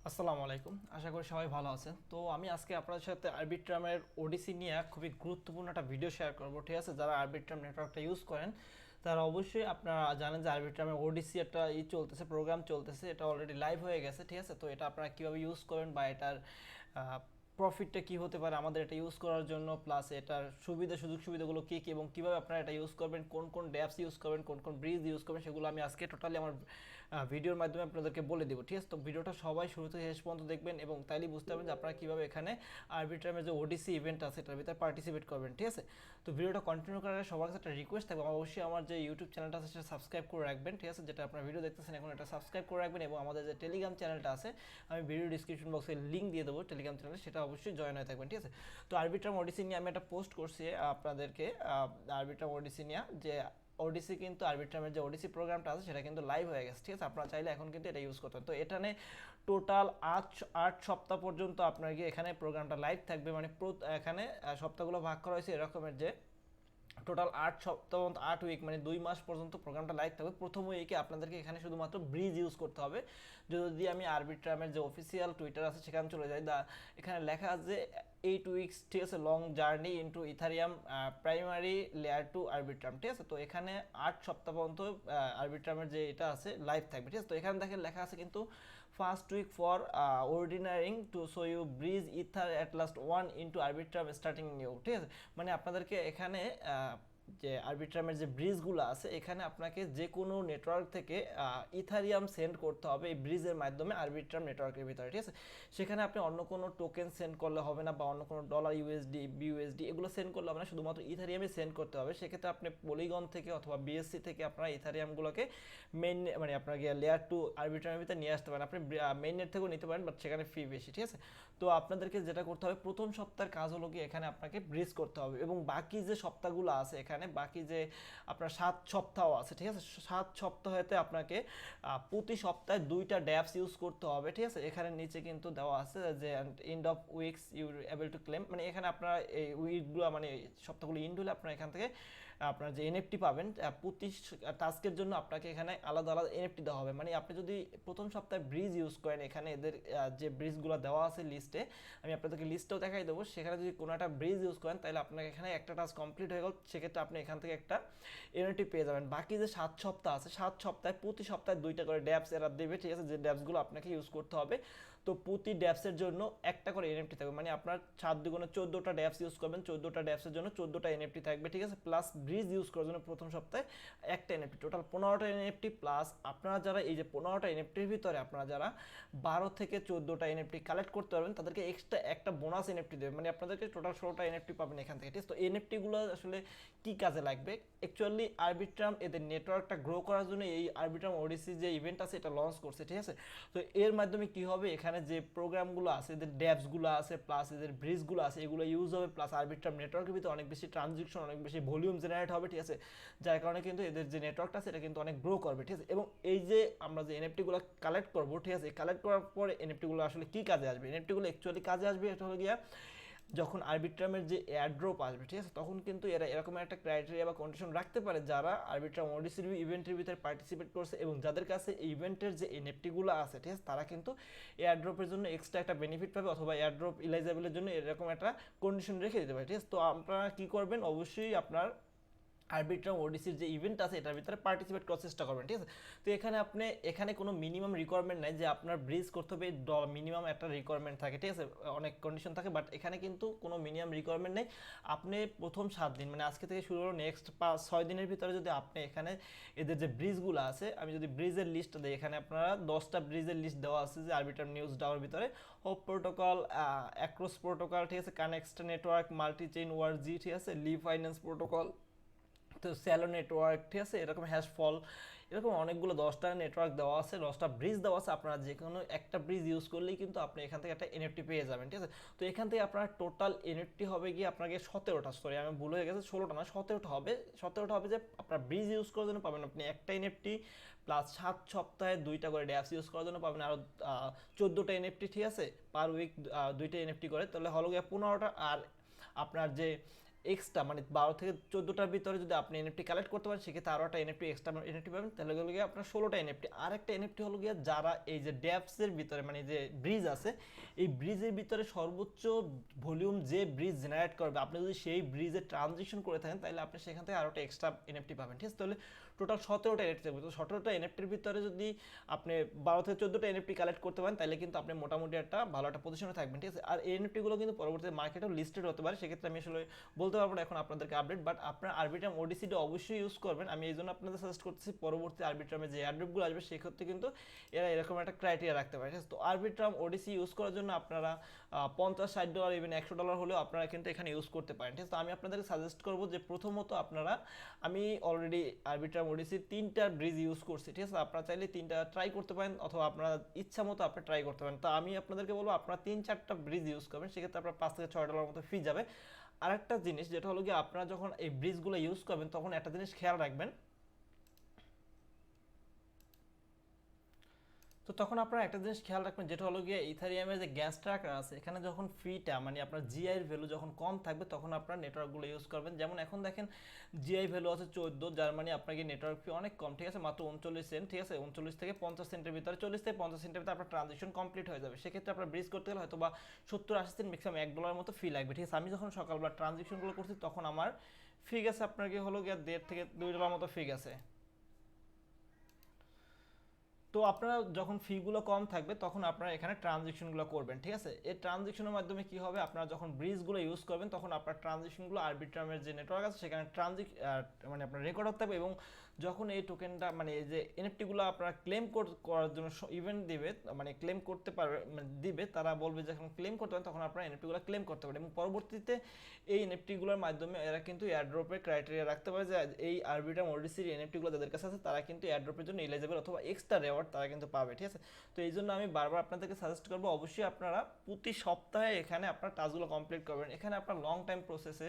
আসসালামু আলাইকুম, আশা করি সবাই ভালো আছেন। তো আমি আজকে আপনাদের সাথে আরবিট্রামের ওডিসি নিয়ে খুবই গুরুত্বপূর্ণ একটা ভিডিও শেয়ার করব। ঠিক আছে, যারা আরবিট্রাম নেটওয়ার্কটা ইউজ করেন তারা অবশ্যই আপনারা জানেন যে আরবিট্রামের ওডিসি একটা চলতেছে, প্রোগ্রাম চলতেছে, এটা অলরেডি লাইভ হয়ে গেছে। ঠিক আছে, তো এটা আপনারা কীভাবে ইউজ করবেন বা এটার প্রফিটটা কী হতে পারে আমাদের এটা ইউজ করার জন্য, প্লাস এটার সুযোগ সুবিধাগুলো কী কী এবং কীভাবে আপনারা এটা ইউজ করবেন, কোন কোন ড্যাপস ইউজ করবেন, কোন কোন ব্রিজ ইউজ করবেন, সেগুলো আমি আজকে টোটালি আমার ভিডিওর মাধ্যমে আপনাদেরকে বলে দেবো। ঠিক আছে, তো ভিডিওটা সবাই শুরু থেকে শেষ পর্যন্ত দেখবেন এবং তাইলেই বুঝতে পারবেন যে আপনারা কীভাবে এখানে আরবিট্রামের যে ওডিসি ইভেন্ট আছে এটার ভিতরে পার্টিসিপেট করবেন। ঠিক আছে, তো ভিডিওটা কন্টিনিউ করার আগে সবার কাছে একটা রিকোয়েস্ট থাকবে, অবশ্যই আমার যে ইউটিউব চ্যানেলটা আছে সেটা সাবস্ক্রাইব করে রাখবেন। ঠিক আছে, যেটা আপনার ভিডিও দেখতেছেন এখন এটা সাবস্ক্রাইব করে রাখবেন এবং আমাদের যে টেলিগ্রাম চ্যানেলটা আছে আমি ভিডিও ডিসক্রিপশন বক্সে লিঙ্ক দিয়ে দেবো টেলিগ্রাম চ্যানেলে, সেটা অবশ্যই জয়েন হয়ে থাকবেন। ঠিক আছে, তো আরবিট্রাম ওডিসি নিয়ে আমি একটা পোস্ট করছি আপনাদেরকে, আরবিট্রাম ওডিসি নিয়ে, যে ওডিসি কিন্তু আরবিট্রামের যে ওডিসি প্রোগ্রামটা আছে সেটা কিন্তু লাইভ হয়ে গেছে। ঠিক আছে, আপনারা চাইলে এখন কিন্তু এটা ইউজ করতেন। তো এখানে টোটাল আট সপ্তাহ পর্যন্ত আপনার গিয়ে এখানে প্রোগ্রামটা লাইভ থাকবে, মানে এখানে সপ্তাহগুলো ভাগ করা হয়েছে এরকমের যে টোটাল 8 সপ্তাহ, 8 উইক, মানে 2 মাস পর্যন্ত প্রোগ্রামটা লাইভ থাকবে। প্রথম উইকে আপনাদেরকে এখানে শুধুমাত্র ব্রিজ ইউজ করতে হবে। যদি আমি আরবিট্রামের যে অফিসিয়াল টুইটার আছে সেখানে চলে যাই, এখানে লেখা আছে 8 উইকস, ঠিক আছে, long journey into Ethereum primary layer to Arbitrum. ঠিক আছে, তো এখানে 8 সপ্তাহ পর্যন্ত আরবিট্রামের যে এটা আছে লাইভ থাকবে। ঠিক আছে, তো এখানে দেখেন লেখা আছে কিন্তু first week for ordinary to so you bridge either at last 1 into আরবিট্রাম স্টার্টিং নিউ। ঠিক আছে, মানে আপনাদেরকে এখানে যে আরবিট্রামের যে ব্রিজগুলো আছে এখানে আপনাকে যে কোনো নেটওয়ার্ক থেকে ইথারিয়াম সেন্ড করতে হবে এই ব্রিজের মাধ্যমে আরবিট্রাম নেটওয়ার্কের ভিতরে। ঠিক আছে, সেখানে আপনি অন্য কোনো টোকেন সেন্ড করলে হবে না বা অন্য কোনো ডলার, ইউএসডি, বিইউএসডি এগুলো সেন্ড করলে হবে না, শুধুমাত্র ইথারিয়ামই সেন্ড করতে হবে। সেক্ষেত্রে আপনি পলিগন থেকে অথবা বিএসসি থেকে আপনারা ইথারিয়ামগুলোকে মেইন, মানে আপনার লেয়ার টু আরবিট্রামের ভিতরে নিয়ে আসতে পারেন। আপনি মেইন নেট থেকেও নিতে পারেন, বাট সেখানে ফি বেশি। ঠিক আছে, তো আপনাদেরকে যেটা করতে হবে প্রথম সপ্তাহের কাজ হলো কি এখানে আপনাকে ব্রিজ করতে হবে এবং বাকি যে সপ্তাহগুলো আছে এখানে বাকি যে আপনার 7 সপ্তাহ আছে। ঠিক আছে, 7 সপ্তাহেতে আপনাকে প্রতি সপ্তাহে 2টা ড্যাপস ইউজ করতে হবে। ঠিক আছে, এখানে নিচে কিন্তু দেওয়া আছে যে end of weeks you able to claim, মানে এখানে আপনারা এই উইকগুলো, মানে সপ্তাহগুলো এন্ড হলে আপনারা এখান থেকে আপনার যে এনএফটি পাবেন প্রতি টাস্কের জন্য আপনাকে এখানে আলাদা আলাদা এনএফটি দেওয়া হবে। মানে আপনি যদি প্রথম সপ্তাহে ব্রিজ ইউজ করেন, এখানে এদের যে ব্রিজগুলো দেওয়া আছে লিস্টে, আমি আপনাদেরকে লিস্টটাও দেখাই দেবো, সেখানে যদি কোনো একটা ব্রিজ ইউজ করেন তাহলে আপনাকে এখানে একটা টাস্ক কমপ্লিট হয়ে গেল, সেক্ষেত্রে আপনি এখান থেকে একটা এনএফটি পেয়ে যাবেন। বাকি যে 7 সপ্তাহ আছে 7 সপ্তাহে প্রতি সপ্তাহে 2টা করে ড্যাপস এরা দেবে। ঠিক আছে, যে ড্যাপসগুলো আপনাকে ইউজ করতে হবে, তো প্রতি ড্যাপসের জন্য একটা করে এনএফটি থাকবে, মানে আপনার 7 দুগুণে 14টা ড্যাপস ইউজ করবেন, 14টা ড্যাপসের জন্য 14টা এনএফটি থাকবে। ঠিক আছে, প্লাস ব্রিজ ইউজ করার জন্য প্রথম সপ্তাহে একটা এনএফটি, টোটাল 15টা এনএফটি। প্লাস আপনারা যারা এই যে 15টা এনএফটির ভিতরে আপনারা যারা 12 থেকে 14টা এনএফটি কালেক্ট করতে পারবেন তাদেরকে এক্সট্রা একটা বোনাস এনএফটি দেবে, মানে আপনাদেরকে টোটাল 16টা এনএফটি পাবেন এখান থেকে। ঠিক আছে, তো এনএফটিগুলো আসলে কি কাজে লাগবে? অ্যাকচুয়ালি আরবিট্রাম এদের নেটওয়ার্কটা গ্রো করার জন্য এই আরবিট্রাম ওডিসি যে ইভেন্ট আছে এটা লঞ্চ করছে। ঠিক আছে, তো এর মাধ্যমে কি হবে, এখানে যে প্রোগ্রামগুলো আছে, এদের ড্যাপসগুলো আছে, প্লাস এদের ব্রিজগুলো আছে, এগুলো ইউজ হবে, প্লাস আরবিট্রাম নেটওয়ার্কের ভিতরে অনেক বেশি ট্রানজেকশন, অনেক বেশি ভলিউম জেনারেট হবে। ঠিক আছে, যার কারণে কিন্তু এদের যে নেটওয়ার্কটা আছে এটা কিন্তু অনেক গ্রো করবে। ঠিক আছে, এবং এই যে আমরা যে এনএফটিগুলো কালেক্ট করবো, ঠিক আছে, কালেক্ট করার পরে এনএফটিগুলো আসলে কি কাজে আসবে? এনএফটিগুলো অ্যাকচুয়ালি কাজে আসবে এটা হলো গিয়া যখন আরবিট্রামের যে এয়ারড্রপ আসবে। ঠিক আছে, তখন কিন্তু এরা এরকম একটা ক্রাইটেরিয়া বা কন্ডিশন রাখতে পারে যারা আরবিট্রাম ওডিসির ইভেন্টের ভিতরে পার্টিসিপেট করছে এবং যাদের কাছে এই ইভেন্টের যে এনএফটিগুলো আছে, ঠিক আছে, তারা কিন্তু এয়ারড্রপের জন্য এক্সট্রা একটা বেনিফিট পাবে অথবা এয়ারড্রপ ইলাইজেবলের জন্য এরকম একটা কন্ডিশন রেখে দিতে পারে। ঠিক আছে, তো আপনারা কী করবেন, অবশ্যই আপনার আরবিট্রাম ওডিসির যে ইভেন্ট আছে এটার ভিতরে পার্টিসিপেট করার চেষ্টা করবেন। ঠিক আছে, তো এখানে কোনো মিনিমাম রিকোয়ারমেন্ট নাই যে আপনার ব্রিজ করতে হবে, মিনিমাম একটা রিকোয়ারমেন্ট থাকে। ঠিক আছে, অনেক কন্ডিশন থাকে, বাট এখানে কিন্তু কোনো মিনিমাম রিকোয়ারমেন্ট নেই। আপনি প্রথম 7 দিন, মানে আজকে থেকে শুরু হলো, নেক্সট 5-6 দিনের ভিতরে যদি আপনি এখানে এদের যে ব্রিজগুলো আছে, আমি যদি ব্রিজের লিস্টটা দিই, এখানে আপনারা 10টা ব্রিজের লিস্ট দেওয়া আছে যে আরবিট্রাম নিউজ ডাওয়ার ভিতরে, হোপ প্রোটোকল, অ্যাক্রোস প্রোটোকল, ঠিক আছে, কানেক্সট নেটওয়ার্ক, মাল্টি চেইন ওয়ারজি, ঠিক আছে, লি ফাইন্যান্স প্রোটোকল, তো স্যালো নেটওয়ার্ক, ঠিক আছে, এরকম হ্যাশফল, এরকম অনেকগুলো 10টা নেটওয়ার্ক দেওয়া আছে, 10টা ব্রিজ দেওয়া আছে। আপনারা যে কোনো একটা ব্রিজ ইউজ করলেই কিন্তু আপনি এখান থেকে একটা এনএফটি পেয়ে যাবেন। ঠিক আছে, তো এখান থেকে আপনার টোটাল এনএফটি হবে গিয়ে আপনাকে 17টা, সরি আমি ভুল হয়ে গেছে, 16টা না 17টা হবে। 17টা হবে যে আপনার ব্রিজ ইউজ করার জন্য পাবেন আপনি একটা এনএফটি, প্লাস 7 সপ্তাহে 2টা করে ড্যাপস ইউজ করার জন্য পাবেন আরও 14টা এনএফটি। ঠিক আছে, পার উইক 2টা এনএফটি করে, তাহলে হলো গিয়ে 15টা। আর আপনার যে এক্সট্রা মানে 12 থেকে 14টার ভিতরে যদি আপনি এনএফটি কালেক্ট করতে পারেন সেক্ষেত্রে আরও একটা এনএফটি এক্সট্রা এনএফটি পাবেন, তাহলে হলো গিয়ে আপনার 16টা এনএফটি। আর একটা এনএফটি হলো গিয়ে যারা এই যে ড্যাপসের ভিতরে মানে যে ব্রিজ আছে এই ব্রিজের ভিতরে সর্বোচ্চ ভলিউম যে ব্রিজ জেনারেট করবে, আপনি যদি সেই ব্রিজে ট্রানজিশন করে থাকেন তাহলে আপনি সেখান থেকে আরও একটা এক্সট্রা এনএফটি পাবেন, ঠিক আছে। তাহলে টোটাল 17টা এনএফটি থাকবে। তো 17টা এনএফটির ভিতরে যদি আপনি 12 থেকে 14টা এনএফটি কালেক্ট করতে পারেন তাহলে কিন্তু আপনি মোটামুটি একটা ভালো একটা পজিশনে থাকবেন, ঠিক আছে। আর এই এনএফটিগুলো কিন্তু পরবর্তীতে মার্কেটেও লিস্টেড হতে পারে, সেক্ষেত্রে আমি আসলে বলতে পারবো না এখন আপনাদেরকে আপডেট, বাট আপনার আরবিট্রাম ওডিসিটা অবশ্যই ইউজ করবেন। আমি এই জন্য আপনাদের সাজেস্ট করতেছি পরবর্তী আরবিট্রামে যে এয়ারড্রপগুলো আসবে সেক্ষেত্রে কিন্তু এরা এরকম একটা ক্রাইটেরিয়া রাখতে পারে, ঠিক আছে। তো আরবিট্রাম ওডিসি ইউজ করার জন্য আপনারা $50-60 ইভেন $100 হলেও আপনারা কিন্তু এখানে ইউজ করতে পারেন, ঠিক আছে। তো আমি আপনাদেরকে সাজেস্ট করবো যে প্রথমত আপনারা, আমি অলরেডি আরবিট্রাম ওডিসির 3টা ব্রিজ ইউজ করছি, ঠিক আছে। আপনারা চাইলে 3টা ট্রাই করতে পারেন অথবা আপনারা ইচ্ছা মতো আপনি ট্রাই করতে পারেন। তো আমি আপনাদেরকে বলবো আপনারা 3-4টা ব্রিজ ইউজ করবেন, সেক্ষেত্রে আপনার $5 থেকে $6 মতো ফি যাবে। আরেকটা জিনিস যেটা হলো কি আপনারা যখন এই ব্রিজগুলো ইউজ করবেন তখন একটা জিনিস খেয়াল রাখবেন, তো তখন আপনারা একটা জিনিস খেয়াল রাখবেন যেটা হলো গিয়ে ইথারিয়ামের যে গ্যাস ট্র্যাকার আছে এখানে যখন ফিটা মানে আপনার জিআই এর ভ্যালু যখন কম থাকবে তখন আপনারা নেটওয়ার্কগুলো ইউজ করবেন। যেমন এখন দেখেন জিআই ভ্যালু আছে 14, যার মানে আপনাকে নেটওয়ার্ক ফি অনেক কম, ঠিক আছে, মাত্র 39 সেন্ট, ঠিক আছে। 39 থেকে 50 সেন্টের ভিতরে, 40 থেকে 50 সেন্টের ভিতরে আপনার ট্রানজেকশন কমপ্লিট হয়ে যাবে। সেক্ষেত্রে আপনার ব্রিজ করতে গেলে হয়তো বা 70-80 সেন্ট ম্যাক্সিমাম $1 মতো ফি লাগবে, ঠিক আছে। আমি যখন সকালবেলা ট্রানজেকশনগুলো করছি তখন আমার ফি গেছে আপনার কি হলো গিয়ে $1.5 থেকে $2 মতো ফি গেছে। তো আপনারা যখন ফিগুলো কম থাকবে তখন আপনারা এখানে ট্রানজেকশনগুলো করবেন, ঠিক আছে। এই ট্রানজেকশনের মাধ্যমে কি হবে, আপনারা যখন ব্রিজগুলো ইউজ করবেন তখন আপনার ট্রানজেকশনগুলো আরবিট্রামের যে নেটওয়ার্ক আছে সেখানে মানে আপনার রেকর্ড হতে থাকবে, এবং যখন এই টোকেনটা মানে এই যে এনএফটিগুলো আপনারা ক্লেম করার জন্য ইভেন্ট দিবে মানে ক্লেম করতে পারবে মানে দিবে, তারা বলবে যখন ক্লেম করতে পারেন তখন আপনারা এনএফটিগুলো ক্লেম করতে পারেন, এবং পরবর্তীতে এই এনএফটিগুলোর মাধ্যমে এরা কিন্তু এয়ারড্রপের ক্রাইটেরিয়া রাখতে পারে যে এই আরবিট্রাম ওডিসির এনএফটিগুলো যাদের কাছে আছে তারা কিন্তু এয়ারড্রপের জন্য এলিজিবল অথবা এক্সট্রা রেওয়ার্ড তারা কিন্তু পাবে, ঠিক আছে। তো এই জন্য আমি বারবার আপনাদেরকে সাজেস্ট করবো অবশ্যই আপনারা প্রতি সপ্তাহে এখানে আপনার টাস্কগুলো কমপ্লিট করবেন। এখানে আপনার লং টাইম প্রসেসে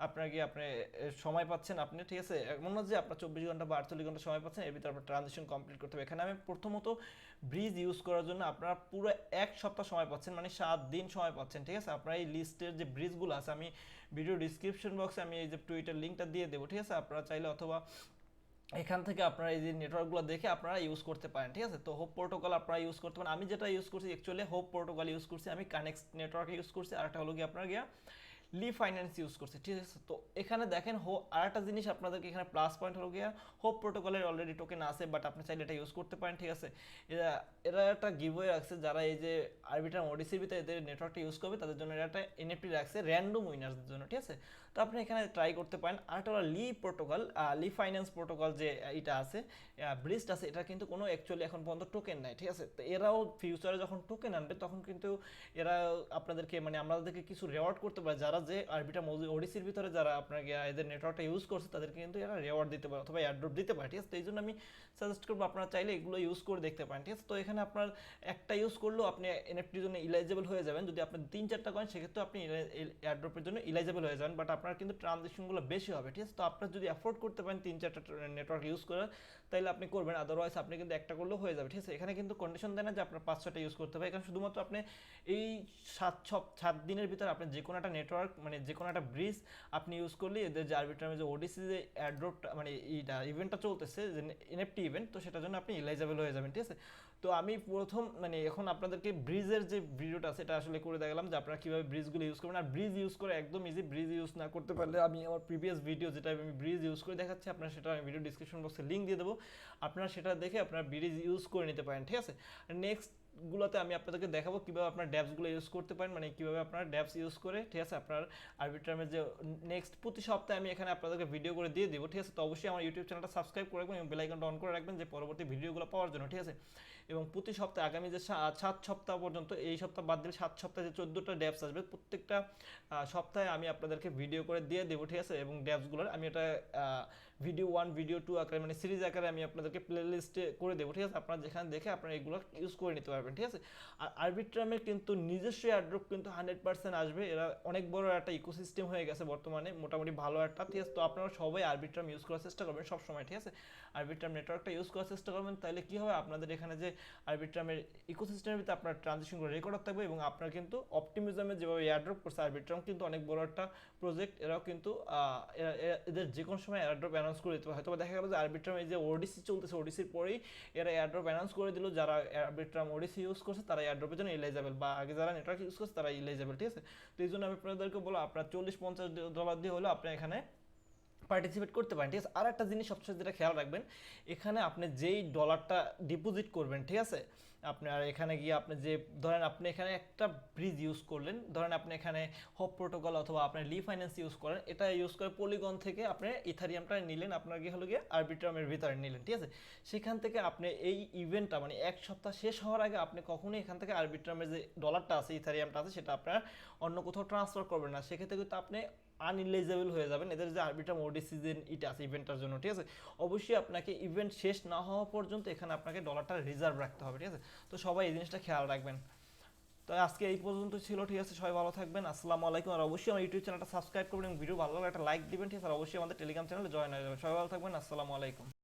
আপনার কি আপনি সময় পাচ্ছেন আপনি, ঠিক আছে, এমন না যে আপনার 24 ঘন্টা বা 48 ঘন্টা সময় পাচ্ছেন, এর ভিতরে আপনার ট্রানজেকশন কমপ্লিট করতে হবে। এখানে আমি প্রথমত ব্রিজ ইউজ করার জন্য আপনারা পুরো 1 সপ্তাহ সময় পাচ্ছেন, মানে 7 দিন সময় পাচ্ছেন, ঠিক আছে। আপনারা এই লিস্টের যে ব্রিজগুলো আছে আমি ভিডিও ডিসক্রিপশন বক্সে আমি এই যে টুইটার লিঙ্কটা দিয়ে দেবো, ঠিক আছে। আপনারা চাইলে অথবা এখান থেকে আপনারা এই যে নেটওয়ার্কগুলো দেখে আপনারা ইউজ করতে পারেন, ঠিক আছে। তো হোপ প্রোটোকল আপনারা ইউজ করতে পারেন। আমি যেটা ইউজ করছি অ্যাকচুয়ালি হোপ প্রোটোকল ইউজ করছি, আমি কানেক্ট নেটওয়ার্ক ইউজ করছি, আর একটা হলো কি আপনার গিয়া লি ফাইন্যান্স ইউজ করছি, ঠিক আছে। তো এখানে দেখেন আর একটা জিনিস আপনাদেরকে এখানে প্লাস পয়েন্ট হলো গিয়া হোপ প্রোটোকলের অলরেডি টোকেন আছে, বাট আপনি চাইলে এটা ইউজ করতে পারেন, ঠিক আছে। এরা এরা একটা গিভওয়ে রাখছে, যারা এই যে আরবিট্রাম ওডিসির ভিতরে এদের নেটওয়ার্কটা ইউজ করবে তাদের জন্য এটা একটা এনএফটি রাখছে র্যান্ডম উইনার্সদের জন্য, ঠিক আছে। তো আপনি এখানে ট্রাই করতে পারেন। আরেকটা হলো লি প্রোটোকল, লি ফাইন্যান্স প্রোটোকল যে এটা আছে ব্রিজটা আছে, এটা কিন্তু কোনো অ্যাকচুয়ালি এখন পর্যন্ত টোকেন নাই, ঠিক আছে। তো এরাও ফিউচারে যখন টোকেন আনবে তখন কিন্তু এরা আপনাদেরকে মানে আমাদেরকে কিছু রেওয়ার্ড করতে পারে, যারা যে আরবিট্রাম ওডিসির ভিতরে যারা আপনাকে এদের নেটওয়ার্কটা ইউজ করছে তাদেরকে কিন্তু এরা রেওয়ার্ড দিতে পারে অথবা এয়ারড্রপ দিতে পারে, ঠিক আছে। তো এই জন্য আমি সাজেস্ট করবো আপনারা চাইলে এগুলো ইউজ করে দেখতে পারেন, ঠিক আছে। তো এখানে আপনার একটা ইউজ করলেও আপনি এনএফটির জন্য ইলাইজেবল হয়ে যাবেন। যদি আপনি 3-4টা করেন সেক্ষেত্রে আপনি এয়ারড্রপের জন্য ইলাইজেবল হয়ে যাবেন, বাট আপনার কিন্তু ট্রানজেকশনগুলো বেশি হবে, ঠিক আছে। তো আপনার যদি অ্যাফোর্ড করতে পারেন 3-4টা নেটওয়ার্ক ইউজ করার তাহলে আপনি করবেন, আদারওয়াইজ আপনি কিন্তু একটা করলেও হয়ে যাবে, ঠিক আছে। এখানে কিন্তু কন্ডিশন দেয় না যে আপনার 5-6টা ইউজ করতে হবে, এখানে শুধুমাত্র আপনি এই 7 দিনের ভিতরে আপনি যে কোনো একটা নেটওয়ার্ক মানে যে কোনো একটা ব্রিজ আপনি ইউজ করলে এদের যে আরবিট্রামে যে ওডিসি যে এয়ারড্রপটা মানে এইটা ইভেন্টটা চলতেছে যে এনএফটি ইভেন্ট, তো সেটার জন্য আপনি ইলাইজেবল হয়ে যাবেন, ঠিক আছে। তো আমি প্রথম মানে এখন আপনাদেরকে ব্রিজের যে ভিডিওটা আছে এটা আসলে করে দেখালাম যে আপনারা কীভাবে ব্রিজগুলো ইউজ করবেন। আর ব্রিজ ইউজ করে একদম ইজি, ব্রিজ ইউজ না করতে পারলে আমি আমার প্রিভিয়াস ভিডিও যেটা আমি ব্রিজ ইউজ করে দেখাচ্ছি আপনারা সেটা আমি ভিডিও ডিসক্রিপশন বক্সে লিঙ্ক দিয়ে দেবো, আপনারা সেটা দেখে আপনারা ব্রিজ ইউজ করে নিতে পারেন, ঠিক আছে। নেক্সট গুলোতে আমি আপনাদেরকে দেখাবো কিভাবে আপনার ড্যাপসগুলো ইউজ করতে পারেন, মানে কিভাবে আপনার ড্যাপস ইউজ করে, ঠিক আছে, আপনার আরবিট্রামের যে নেক্সট প্রতি সপ্তাহে আমি এখানে আপনাদেরকে ভিডিও করে দিয়ে দেবো, ঠিক আছে। তো অবশ্যই আমার ইউটিউব চ্যানেলটা সাবস্ক্রাইব করে রাখবেন এবং বেল আইকনটা অন করে রাখবেন যে পরবর্তী ভিডিওগুলো পাওয়ার জন্য, ঠিক আছে। এবং প্রতি সপ্তাহে আগামী যে 7 সপ্তাহ পর্যন্ত, এই সপ্তাহ বাদ দিলে 7 সপ্তাহে যে 14টা ড্যাপস আসবে প্রত্যেকটা সপ্তাহে আমি আপনাদেরকে ভিডিও করে দিয়ে দেবো, ঠিক আছে। এবং ড্যাপসগুলোর আমি এটা ভিডিও 1 ভিডিও 2 আকারে মানে সিরিজ আকারে আমি আপনাদেরকে প্লে লিস্টে করে দেবো, ঠিক আছে। আপনারা যেখানে দেখে আপনারা এগুলো ইউজ করে নিতে পারবেন, ঠিক আছে। আর আরবিট্রামের কিন্তু নিজস্ব এয়ারড্রপ কিন্তু 100% আসবে, এরা অনেক বড় একটা ইকোসিস্টেম হয়ে গেছে বর্তমানে, মোটামুটি ভালো একটা, ঠিক আছে। তো আপনারা সবাই আরবিট্রাম ইউজ করার চেষ্টা করবেন সবসময়, ঠিক আছে। আরবিট্রাম নেটওয়ার্কটা ইউজ করার চেষ্টা করবেন, তাহলে কি হবে আপনাদের এখানে যে আরবিট্রামের ইকোসিস্টেমের ভিতরে আপনার ট্রানজেকশনগুলো রেকর্ড থাকবে এবং আপনার কিন্তু অপটিমিজমে যেভাবে এয়ারড্রপ করছে আরবিট্রাম কিন্তু অনেক বড় একটা প্রজেক্ট, এরাও কিন্তু এদের যে কোনো সময় এয়ারড্রপ অ্যানাউন্স করে দিতে পারে। হয়তো দেখা গেল যে আরবিট্রাম এই যে ওডিসি চলতেছে, ওডিসির পরেই এরা এয়ারড্রপ অ্যানাউন্স করে দিল, যারা আরবিট্রাম ওডিসি ইউজ করছে তারা এয়ারড্রপের জন্য এলিজিবল, বা আগে যারা নেটওয়ার্ক ইউজ করছে তারা এলিজিবল, ঠিক আছে। তো এই জন্য আমি আপনাদেরকে বলবো আপনার $40-50 দিয়ে হলে আপনি এখানে পার্টিসিপেট করতে পারেন, ঠিক আছে। আর একটা জিনিস সবচেয়ে যেটা খেয়াল রাখবেন, এখানে আপনি যেই ডলারটা ডিপোজিট করবেন, ঠিক আছে, আপনার এখানে গিয়ে আপনি যে ধরেন আপনি এখানে একটা ব্রিজ ইউজ করলেন, ধরেন আপনি এখানে হপ প্রোটোকল অথবা আপনি লি ফাইন্যান্স ইউজ করেন, এটা ইউজ করে পলিগন থেকে আপনি ইথারিয়ামটা নিলেন, আপনার কি হলো গিয়ে আরবিট্রামের ভিতরে নিলেন, ঠিক আছে। সেখান থেকে আপনি এই ইভেন্টটা মানে এক সপ্তাহ শেষ হওয়ার আগে আপনি কখনোই এখান থেকে আরবিট্রামের যে ডলারটা আছে, ইথারিয়ামটা আছে, সেটা আপনার অন্য কোথাও ট্রান্সফার করবেন না। সেক্ষেত্রে কিন্তু আপনি আনইলিজিবল হয়ে যাবেন এদের যে আরবিট্রাম ওডিসি যে এটা আছে ইভেন্টটার জন্য, ঠিক আছে। অবশ্যই আপনাকে ইভেন্ট শেষ না হওয়া পর্যন্ত এখানে আপনাকে ডলারটা রিজার্ভ রাখতে হবে, ঠিক আছে। তো সবাই এই জিনিসটা খেয়াল রাখবেন। তো আজকে এই পর্যন্ত ছিল, ঠিক আছে। সবাই ভালো থাকবেন, আসসালামু আলাইকুম। আর অবশ্যই আমার ইউটিউব চ্যানেলটা সাবস্ক্রাইব করবেন এবং ভিডিও ভালো লাগলে একটা লাইক দিবেন, ঠিক আছে। আর অবশ্যই আমাদের টেলিগ্রাম চ্যানেলে জয়েন হয়ে যাবেন। সবাই ভালো থাকবেন, আসসালামু আলাইকুম।